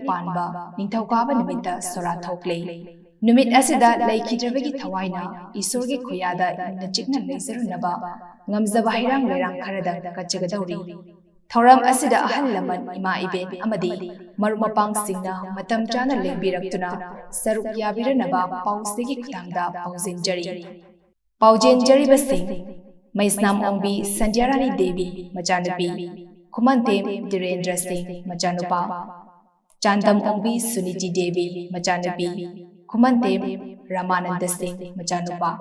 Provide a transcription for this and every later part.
पानबा निंथौकाबा निमित्ता सोरा थोकले नुमित असिदा लैखिद्रबगी थवाइना ईश्वरगी खुयादा इना चिकना लेजरुनबा ngamzaba hirang lerang kharadang kachagadauri thauram asida ahal laman ima iben amadi maru mapang singna matam chana lengbiraktuna saruk yabiranaba pausigi khutangda paujen jari basing maisnam ongbi sandyarani devi machanupi khumantem direndra singh machanupa chandam ongbi suniti devi machanupi khumantem ramananda singh machanupa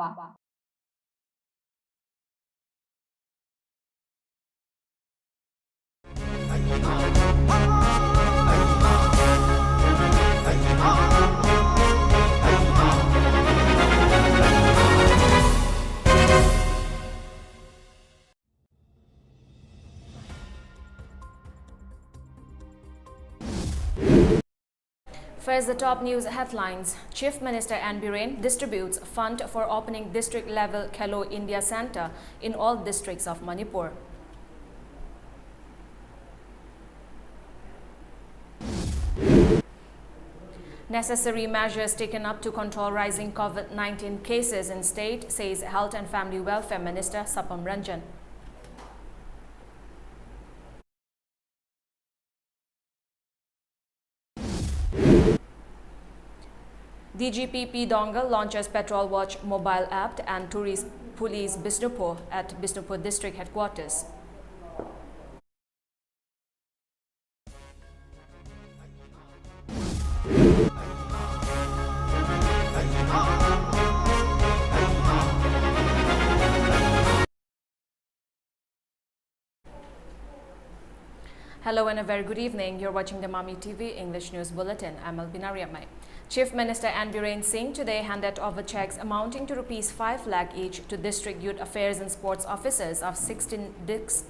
First, the top news headlines. Chief Minister N. Biren distributes fund for opening district-level Khelo India Center in all districts of Manipur. Necessary measures taken up to control rising COVID-19 cases in state, says Health and Family Welfare Minister Sapam Ranjan. DGP P. Dongal launches Petrol Watch mobile app and tourist police Bishnupur at Bishnupur district headquarters. Hello and a very good evening. You're watching the MAMI TV English News Bulletin. I'm ALBINA RIAMEI. Chief Minister N. Biren Singh today handed over checks amounting to Rs 5 lakh each to District Youth Affairs and Sports Officers of 16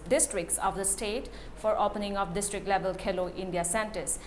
districts of the state for opening of district-level Khelo India centers.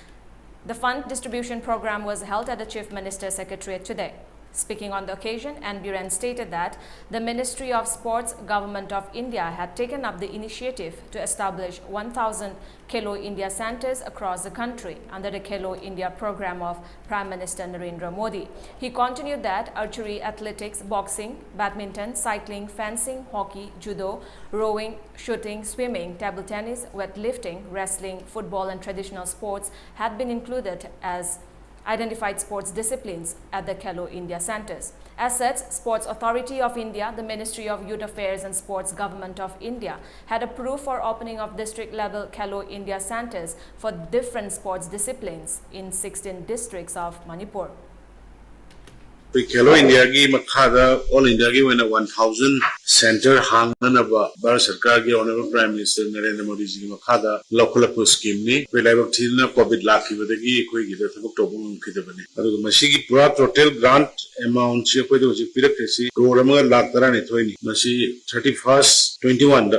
The fund distribution program was held at the Chief Minister's Secretariat today. Speaking on the occasion, N. Biren stated that the Ministry of Sports, Government of India had taken up the initiative to establish 1,000 Khelo India centers across the country under the Khelo India program of Prime Minister Narendra Modi. He continued that archery, athletics, boxing, badminton, cycling, fencing, hockey, judo, rowing, shooting, swimming, table tennis, weightlifting, wrestling, football and traditional sports had been included as identified sports disciplines at the Khelo India centers. As such, Sports Authority of India, the Ministry of Youth Affairs and Sports Government of India had approved for opening of district-level Khelo India centers for different sports disciplines in 16 districts of Manipur. Khelo India ki makhada all India ki when 1000 center hanganaba Bharat Sarkar ki honorable Prime Minister Narendra Modi ji ki makhada local scheme ni pelaiba thilna COVID lakhi badagi koi gi da thak tobung khidabani adu masi ki pura total grant amount che koi do ji pirakesi crore ama lakh tara ne thoini masi 31st 21 da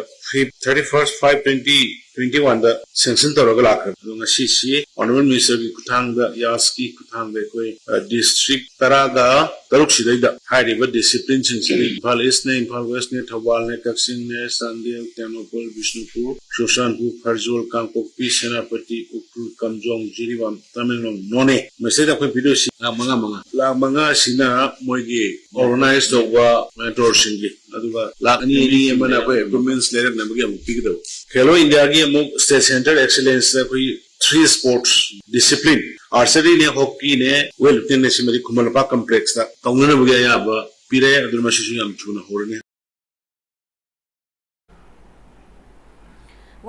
31st 5/20/21 da sanction tawraga lakha adu ngasi si honorable minister ki kuthang da yas ki kuthang da koi district taraga taruk sidai da hairiba discipline sing sini Imphal East ne Imphal West ne Thawal ne Kaksing ne Sandel Tenopal Bishnupur Shoshanpur Kharjol Kangpokpi Senapati Ukrul Kamjong Jiribam Tamenglong None meseda koi video si manga sina moigi organized over mentor singli aduga lakni ni amana koi improvements lerak namagi am pigdo Khelo India gi amuk state center excellence koi 3 sports discipline archery ne hockey ne weightlifting ne simari Khumalpa complex da taungna bugia ya ba pire adur masisu yam chuna horne.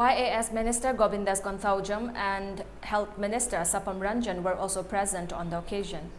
YAS Minister Govindas Konthaujam and Health Minister Sapam Ranjan were also present on the occasion.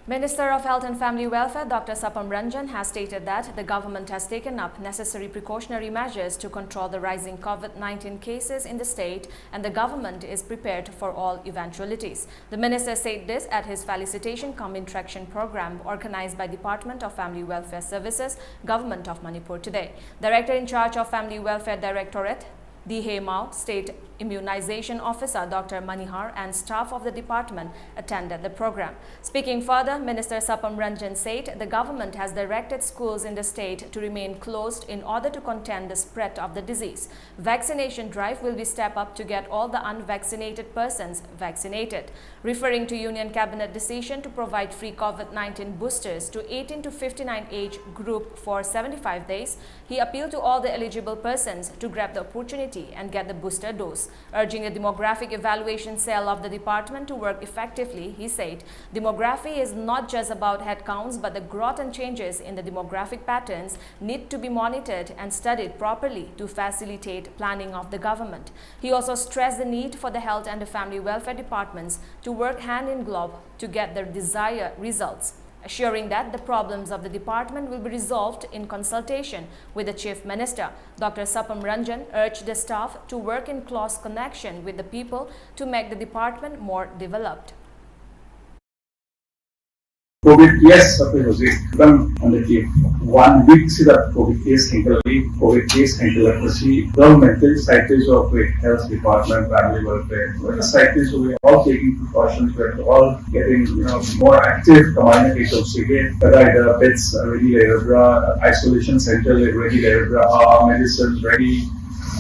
Minister of Health and Family Welfare Dr. Sapam Ranjan has stated that the government has taken up necessary precautionary measures to control the rising COVID-19 cases in the state and the government is prepared for all eventualities. The minister said this at his felicitation cum interaction program organized by Department of Family Welfare Services, Government of Manipur today. Director in charge of Family Welfare Directorate The RIAMEI State Immunization Officer Dr. Manihar and staff of the department attended the program. Speaking further, Minister Sapam Ranjan said the government has directed schools in the state to remain closed in order to contain the spread of the disease. Vaccination drive will be stepped up to get all the unvaccinated persons vaccinated. Referring to Union Cabinet decision to provide free COVID-19 boosters to 18 to 59 age group for 75 days, he appealed to all the eligible persons to grab the opportunity and get the booster dose. Urging the demographic evaluation cell of the department to work effectively, he said, demography is not just about headcounts, but the growth and changes in the demographic patterns need to be monitored and studied properly to facilitate planning of the government. He also stressed the need for the health and the family welfare departments to work hand in glove to get their desired results, assuring that the problems of the department will be resolved in consultation with the Chief Minister. Dr. Sapam Ranjan urged the staff to work in close connection with the people to make the department more developed. COVID yes सबके मुझे एकदम देखिए 1 week से that COVID case handle governmental cycles of health department, family welfare, cycles we are all taking precautions, we are all getting more active communication again, the beds ready there, isolation center ready there, our medicines ready,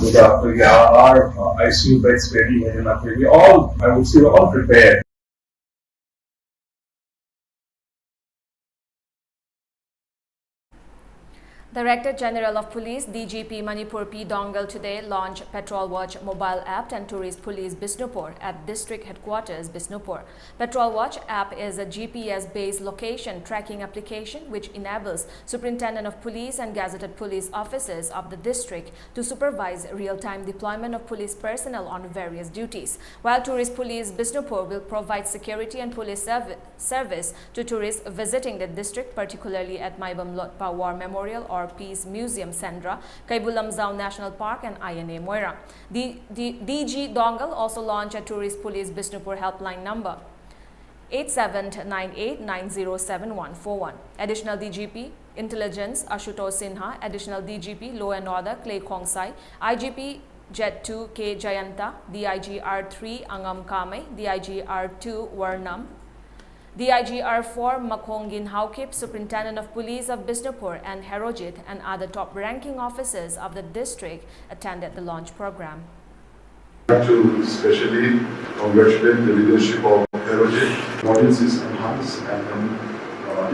our ICU beds ready, we all, I would say, we're all prepared. Director General of Police DGP Manipur P. Dongal today launched Patrol Watch mobile app and Tourist Police Bisnupur at District Headquarters Bisnupur. Patrol Watch app is a GPS-based location tracking application which enables Superintendent of Police and Gazetted Police Officers of the district to supervise real-time deployment of police personnel on various duties, while Tourist Police Bisnupur will provide security and police service to tourists visiting the district, particularly at Maibam Lotpa War Memorial or Peace Museum Sandra, Kaibulamzao National Park and INA Moira. The DG Dongal also launched a Tourist Police Bisnupur helpline number 8798907141. Additional DGP Intelligence Ashutosh Sinha, Additional DGP Law and Order Clay Khongsai, IGP Jet 2 K Jayanta, DIG R3 Angam Kame, DIG R2 Warnam, DIG R4 Makhongin Haukip, Superintendent of Police of Bisnupur and Herojit, and other top-ranking officers of the district attended the launch program. I'd like to especially congratulate the leadership of Herojit. Audience is enhanced, and then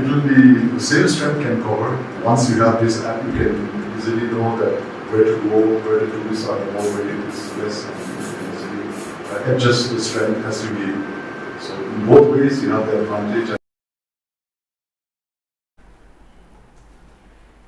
it will be the same strength can cover. Once you have this app, you can easily know that where to go, where the tourists are more, where it is less, and you can easily adjust the strength as you need. So in both ways, you have the advantage.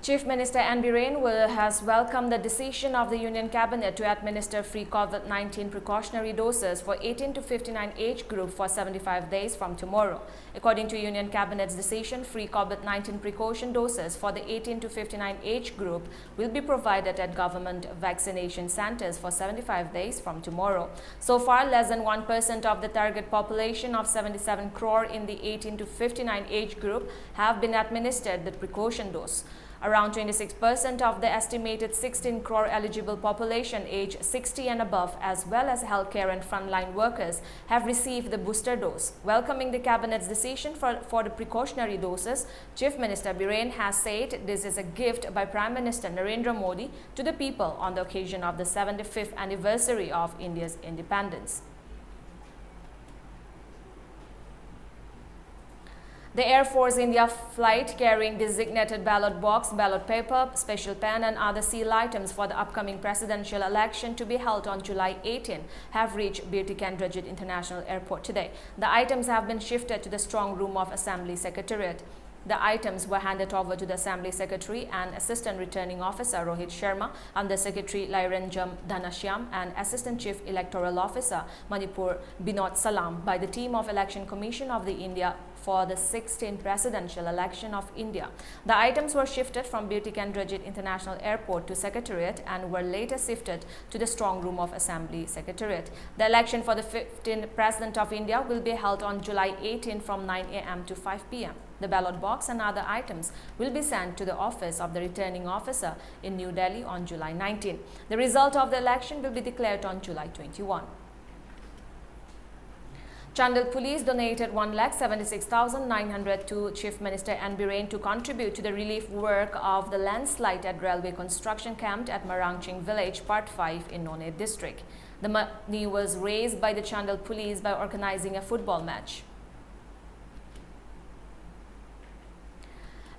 Chief Minister N. Biren has welcomed the decision of the Union Cabinet to administer free COVID-19 precautionary doses for 18 to 59 age group for 75 days from tomorrow. According to Union Cabinet's decision, free COVID-19 precaution doses for the 18 to 59 age group will be provided at government vaccination centers for 75 days from tomorrow. So far, less than 1% of the target population of 77 crore in the 18 to 59 age group have been administered the precaution dose. Around 26% of the estimated 16 crore eligible population aged 60 and above, as well as healthcare and frontline workers, have received the booster dose. Welcoming the Cabinet's decision for the precautionary doses, Chief Minister Biren has said this is a gift by Prime Minister Narendra Modi to the people on the occasion of the 75th anniversary of India's independence. The Air Force India flight carrying designated ballot box, ballot paper, special pen and other seal items for the upcoming presidential election to be held on July 18 have reached Birti Kendrajit International Airport today. The items have been shifted to the strong room of Assembly Secretariat. The items were handed over to the Assembly Secretary and Assistant Returning Officer Rohit Sharma, Under Secretary Lairanjam Dhanashyam and Assistant Chief Electoral Officer Manipur Binod Salam by the team of Election Commission of the India for the 16th presidential election of India. The items were shifted from Birti Kendrajit International Airport to Secretariat and were later shifted to the strong room of Assembly Secretariat. The election for the 15th President of India will be held on July 18 from 9 a.m. to 5 p.m. The ballot box and other items will be sent to the office of the returning officer in New Delhi on July 19. The result of the election will be declared on July 21. Chandel Police donated 1,76,900 to Chief Minister N. Biren to contribute to the relief work of the landslide at railway construction camp at Marangching village, Part 5 in Noned district. The money was raised by the Chandel Police by organizing a football match.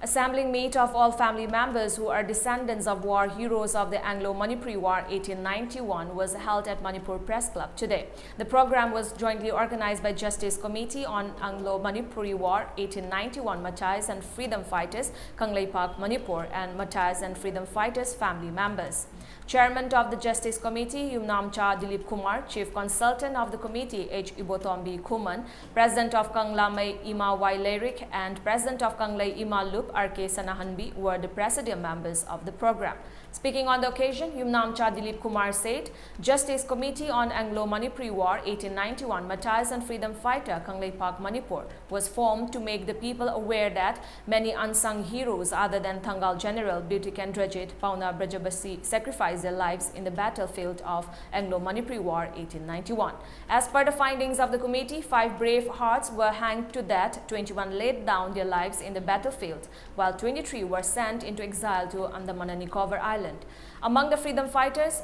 Assembling meet of all family members who are descendants of war heroes of the Anglo-Manipuri War 1891 was held at Manipur Press Club today. The program was jointly organized by Justice Committee on Anglo-Manipuri War 1891 Martyrs and Freedom Fighters, Kanglei Park, Manipur, and Martyrs and Freedom Fighters family members. Chairman of the Justice Committee, Yumnamcha Dilip Kumar, Chief Consultant of the Committee, H. Ibotombi Kuman, President of Kanglamei Ima Y. Lyric, and President of Kanglei Ima Loop, R.K. Sanahanbi, were the presidium members of the program. Speaking on the occasion, Yumnamcha Dilip Kumar said, Justice Committee on Anglo-Manipuri War 1891 Martyrs and Freedom Fighter, Kanglei Park, Manipur, was formed to make the people aware that many unsung heroes other than Thangal General Birti Kendrajit Pauna Brajabasi sacrificed their lives in the battlefield of Anglo-Manipuri War 1891. As per the findings of the committee, 5 brave hearts were hanged to death, 21 laid down their lives in the battlefield, while 23 were sent into exile to Andaman and Nicobar Island. Among the freedom fighters,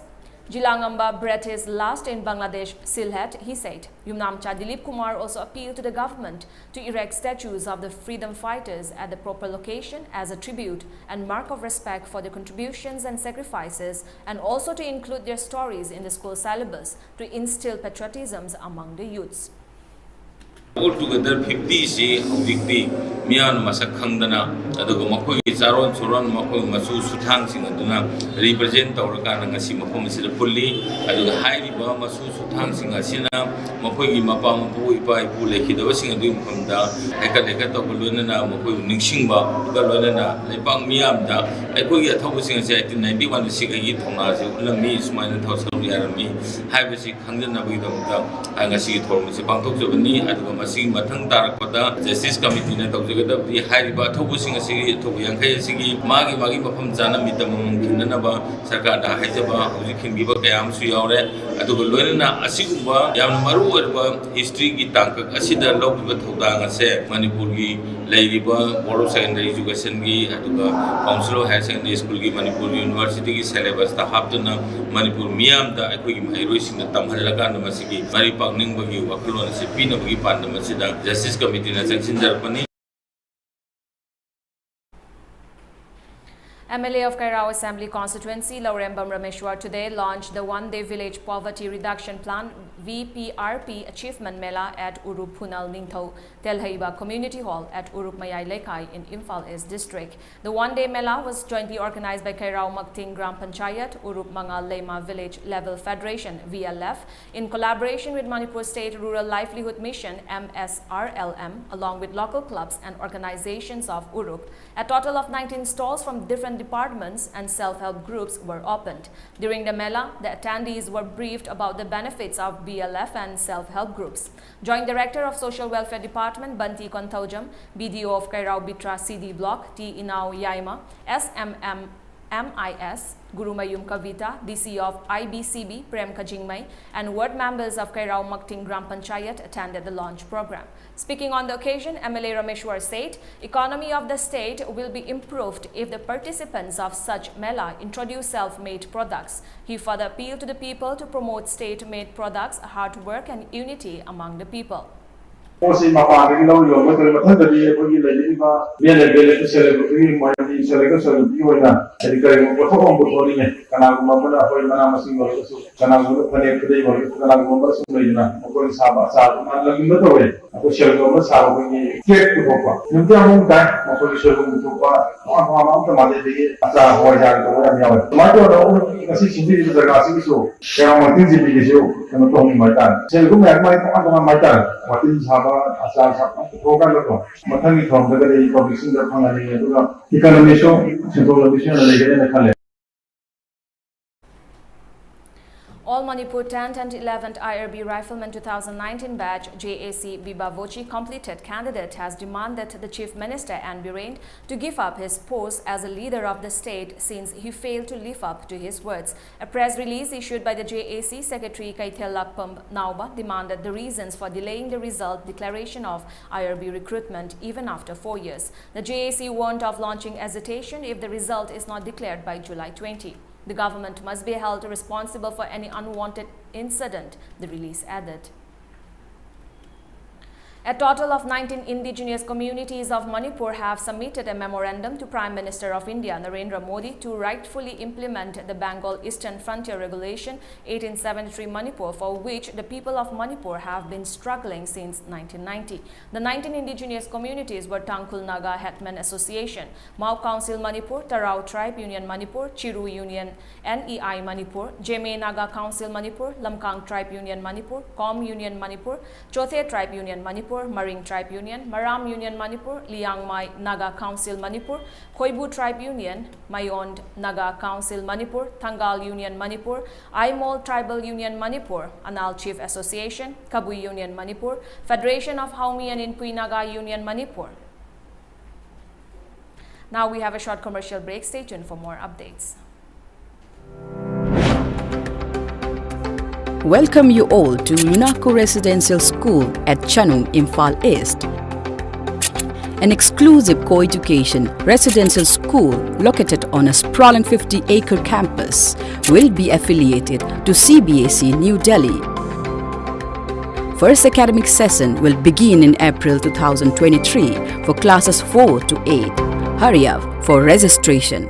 Jilangamba breathed his last in Bangladesh, Sylhet, he said. Yumnamcha Dilip Kumar also appealed to the government to erect statues of the freedom fighters at the proper location as a tribute and mark of respect for their contributions and sacrifices, and also to include their stories in the school syllabus to instill patriotism among the youths. Altogether 50 si hojikti miyan masak khangdana adugo makoi charon choron makoi masu suthang sing aduna represent tawraka ngasi makom sida pulli adugo hairiba masu suthang sing asina makoi gi mapa mapu ipa ipu lekhidawa sing adu mhamda heka tawlona na makoi ningsingba galona na lepang miyam da aikoi gi athabu sing ase 1991 si gi thongna se ulami ismaina thawsaru yarami haibasi khangdana bi damda ngasi thormu se pangthok jobani adugo masing mathang tarakpada Justice Committee na tawjagadabdi hairiba thobu sing asigi thobu yankai asigi magi mafam jana mitamam kinanaba sarkar da haijaba hoji khingbiba kayam su yaure adugo loinana asigumba yamna maru orba history gi tangkak asida logba thawdang ase Manipur gi leiriba board of secondary education gi aduga council of higher secondary school gi Manipur university gi syllabus ta haptuna Manipur miyam da aikoi gi mairoi sing tamhallaga na masigi mari pakning bagi waklon se pina bagi pandam sida Justice Committee na section jarpani. MLA of Kairao Assembly Constituency, Laurembam Rameshwar, today launched the one-day village poverty reduction plan VPRP Achievement Mela at Urup Punal Ningtho Telhaiba Community Hall at Urup Mayai Lekai in Imphal East District. The one-day Mela was jointly organized by Kairao Makting Gram Panchayat, Urup Mangal Lema Village Level Federation VLF in collaboration with Manipur State Rural Livelihood Mission MSRLM along with local clubs and organizations of Urup. A total of 19 stalls from different departments and self-help groups were opened. During the Mela, the attendees were briefed about the benefits of BLF and self-help groups. Joint Director of Social Welfare Department Banti Kontaujam, BDO of Kairao Bitra CD Block T Inao Yaima, SMM MIS, Guru Mayum Kavita, DC of IBCB, Prem Kajingmai, and ward members of Kairao Makting Gram Panchayat attended the launch program. Speaking on the occasion, MLA Rameshwar said, economy of the state will be improved if the participants of such Mela introduce self-made products. He further appealed to the people to promote state-made products, hard work and unity among the people. Posi mapari lau yo betul betul tadi pergi lagi ni dia lebih selebriti mandi selebriti mana jadi kalau betul betul ni karena aku mampu apa yang mana masing masing karena aku panik kedai baru karena aku mampu semua ini na aku sahabat lagi betul aku selalu sahabat ini kek tu apa nanti aku dah aku selalu apa apa teman dia asal wajar tu orang yang macam orang kasih sendiri itu terkasih itu yang mati jadi itu yang tu macam selalu mereka orang macam mati sahabat asal program itu, macam ni kalau mereka di publishing berpangan ini, itu kan ekonomi so, sentuh lebih sih ada lagi nak kali. All Manipur 10th and 11th IRB Rifleman 2019 batch JAC Biba Vochi completed candidate has demanded the Chief Minister N. Biren to give up his post as a leader of the state since he failed to live up to his words. A press release issued by the JAC Secretary Kaithel Lakpam Nauba demanded the reasons for delaying the result declaration of IRB recruitment even after 4 years. The JAC warned of launching hesitation if the result is not declared by July 20. The government must be held responsible for any unwanted incident, the release added. A total of 19 indigenous communities of Manipur have submitted a memorandum to Prime Minister of India, Narendra Modi, to rightfully implement the Bengal Eastern Frontier Regulation 1873 Manipur, for which the people of Manipur have been struggling since 1990. The 19 indigenous communities were Tangkhul Naga Hetman Association, Mau Council Manipur, Tarau Tribe Union Manipur, Chiru Union NEI Manipur, Jeme Naga Council Manipur, Lamkang Tribe Union Manipur, Kom Union Manipur, Chothe Tribe Union Manipur, Maring Tribe Union, Maram Union Manipur, Liangmai Naga Council Manipur, Khoibu Tribe Union, Mayond Naga Council Manipur, Thangal Union Manipur, Aimol Tribal Union Manipur, Anal Chief Association, Kabui Union Manipur, Federation of Haumi and Inpui Naga Union Manipur. Now we have a short commercial break. Stay tuned for more updates. Welcome you all to Lunako Residential School at Chanung, Imphal East. An exclusive co-education residential school located on a sprawling 50-acre campus will be affiliated to CBSE New Delhi. First academic session will begin in April 2023 for classes 4 to 8. Hurry up for registration.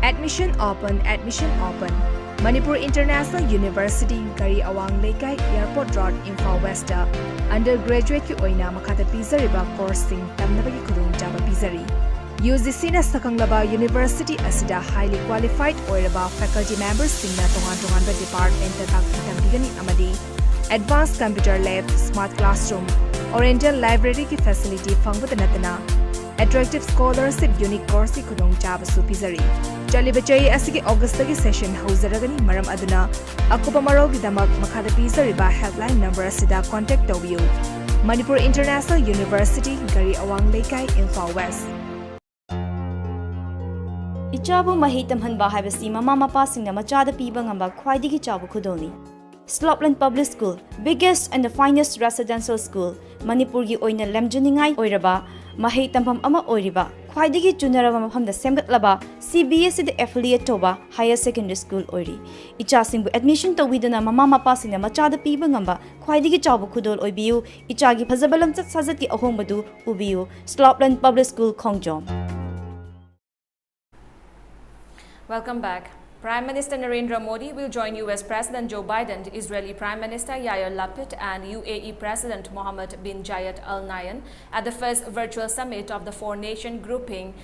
Admission open, admission open. Manipur International University, Gari Awang Lekai, Airport Road, Imphal West, undergraduate ki oina makhata pizariba course sing tamnabagi khudung jaba pizari. UGC na sakanglaba university asida highly qualified oiraba faculty members singna tongan department ta takpigani amadi advanced computer lab, smart classroom, oriental library ki facility fangbata natana attractive scholarship unique course ki khudung jaba su pizari. Chaliba chai asigi August tagi session hauzaragani maram aduna akupa marogi damak makhada pizariba helpline number asida contact tawbiu. Manipur International University, Gari Awang Lekai, Imphal West. Ichabu mahi tamhanba haibasi mama mapa singna machada piba ngamba khwaidigi chabu khudoni. Slopland Public School, biggest and the finest residential school, Manipur gi oina lemjuningai oiraba, mahi tamham ama oiriba, khwaidigi chunaraba mafamda semgatlaba, CBSE the affiliate toba higher secondary school oiri. Icha singbu admission tawidana mama mapa singna machada piba ngamba khwaidigi chabu khudol oibiu, ichagi phazabalam chat sajat ki ahombadu ubiu, Slopland Public School Khongjom. Welcome back. Prime Minister Narendra Modi will join US President Joe Biden, Israeli Prime Minister Yair Lapid and UAE President Mohammed bin Zayed Al Nahyan at the first virtual summit of the four-nation grouping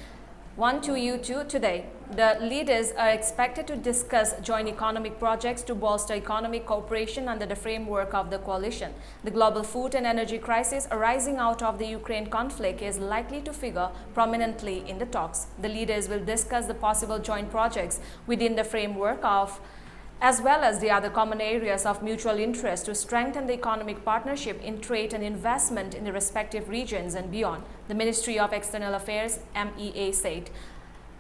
1-2U2 today. The leaders are expected to discuss joint economic projects to bolster economic cooperation under the framework of the coalition. The global food and energy crisis arising out of the Ukraine conflict is likely to figure prominently in the talks. The leaders will discuss the possible joint projects within the framework of as well as the other common areas of mutual interest to strengthen the economic partnership in trade and investment in the respective regions and beyond, the Ministry of External Affairs MEA said.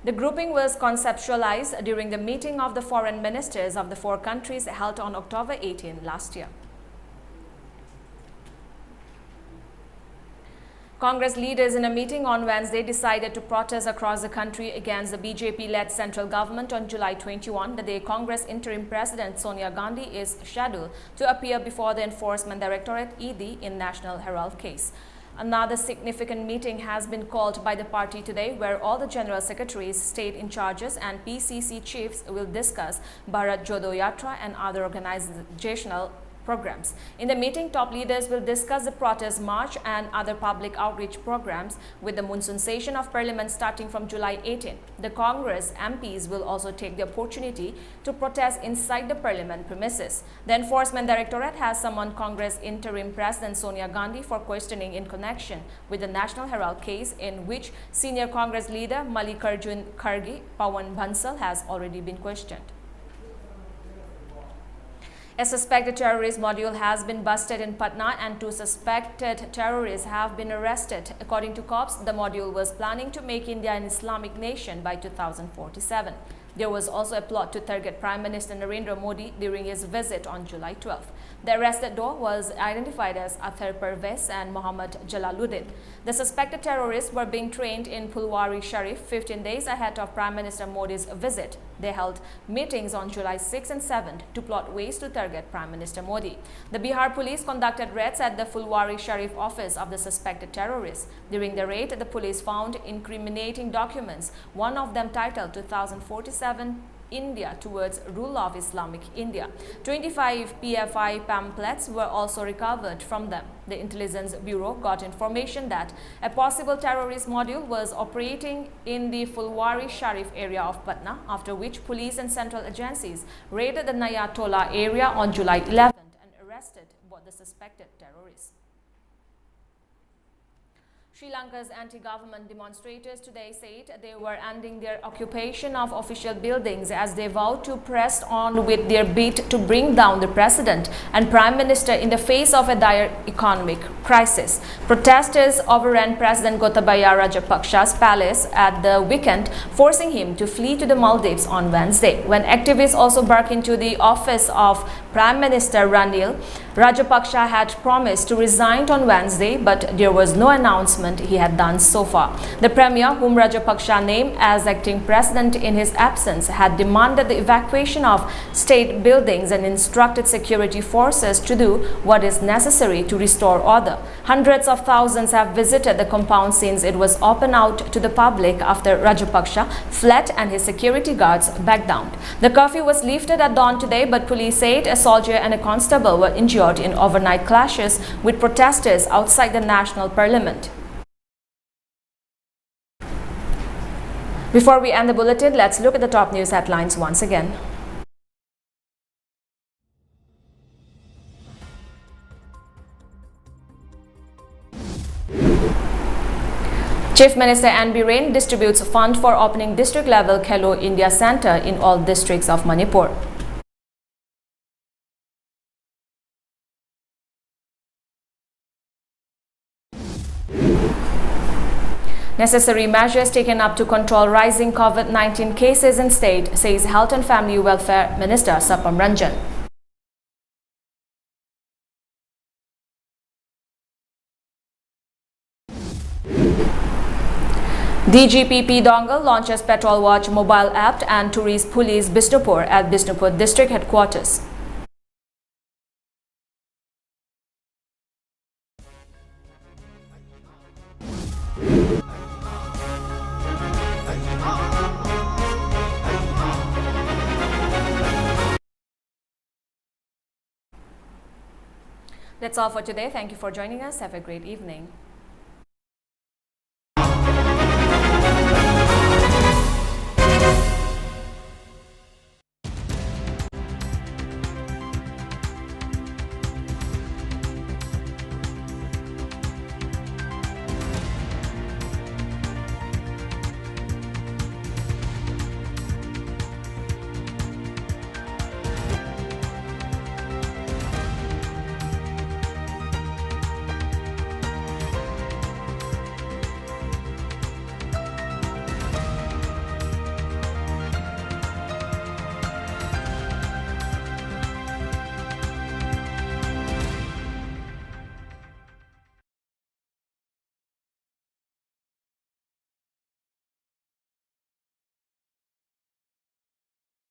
The grouping was conceptualized during the meeting of the foreign ministers of the four countries held on October 18 last year. Congress leaders in a meeting on Wednesday decided to protest across the country against the BJP-led central government on July 21, the day Congress interim president Sonia Gandhi is scheduled to appear before the Enforcement Directorate (ED) in National Herald case. Another significant meeting has been called by the party today, where all the general secretaries, state in charges and PCC chiefs will discuss Bharat Jodo Yatra and other organizational programs. In the meeting, top leaders will discuss the protest march and other public outreach programs with the monsoon session of Parliament starting from July 18. The Congress MPs will also take the opportunity to protest inside the Parliament premises. The Enforcement Directorate has summoned Congress interim President Sonia Gandhi for questioning in connection with the National Herald case, in which senior Congress leader Mallikarjun Kharge Pawan Bansal has already been questioned. A suspected terrorist module has been busted in Patna and 2 suspected terrorists have been arrested. According to cops, the module was planning to make India an Islamic nation by 2047. There was also a plot to target Prime Minister Narendra Modi during his visit on July 12. The arrested duo was identified as Athar Pervez and Mohammad Jalaluddin. The suspected terrorists were being trained in Phulwari Sharif 15 days ahead of Prime Minister Modi's visit. They held meetings on July 6 and 7 to plot ways to target Prime Minister Modi. The Bihar police conducted raids at the Phulwari Sharif office of the suspected terrorists. During the raid, the police found incriminating documents, one of them titled 2047 India towards rule of Islamic India. 25 PFI pamphlets were also recovered from them. The Intelligence Bureau got information that a possible terrorist module was operating in the Phulwari Sharif area of Patna, after which police and central agencies raided the Naya Tola area on July 11th and arrested the suspected terrorists. Sri Lanka's anti-government demonstrators today said they were ending their occupation of official buildings as they vowed to press on with their bid to bring down the president and prime minister in the face of a dire economic crisis. Protesters overran President Gotabaya Rajapaksa's palace at the weekend, forcing him to flee to the Maldives on Wednesday. When activists also broke into the office of Prime Minister Ranil Rajapaksa had promised to resign on Wednesday, but there was no announcement he had done so far. The Premier, whom Rajapaksa named as acting president in his absence, had demanded the evacuation of state buildings and instructed security forces to do what is necessary to restore order. Hundreds of thousands have visited the compound since it was opened out to the public after Rajapaksa fled and his security guards backed down. The curfew was lifted at dawn today, but police said a soldier and a constable were injured in overnight clashes with protesters outside the National Parliament. Before we end the bulletin, let's look at the top news headlines once again. Chief Minister N. Biren distributes fund for opening district-level Khelo India Centre in all districts of Manipur. Necessary measures taken up to control rising COVID-19 cases in state, says Health and Family Welfare Minister Sapam Ranjan. DGPP Dongle launches Petrol Watch mobile app and Tourist Police Bishnupur at Bishnupur District Headquarters. That's all for today. Thank you for joining us. Have a great evening.